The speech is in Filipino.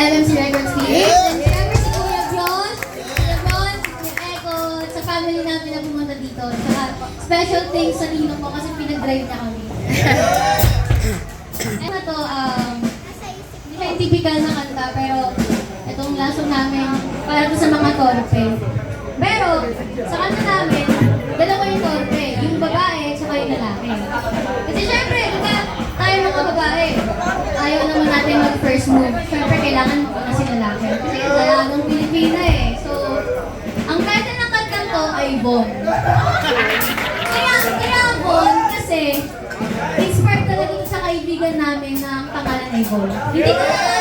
MMC Records PH. And siyempre si Kuya Bron, si Kuya Echo, sa family namin na pumunta dito. Saka special thanks sa ninong ko kasi pinag-drive niya kami. Ano to, hindi siya yung typical na kanta, pero itong laso namin para to sa mga torpe. Pero sa kanta namin, dalawa yung torpe, yung babae at saka yung lalaki. Kasi syempre, diba, tayo mga babae, ayaw naman natin mag-first move. Syempre, kailangan muna si lalaki. Kasi dalagang Pilipina eh. So, ang title ng kantang to ay Bon. Kaya Bon, kasi inspired talaga sa kaibigan namin na ang pangalan ay Bon. Hindi ko na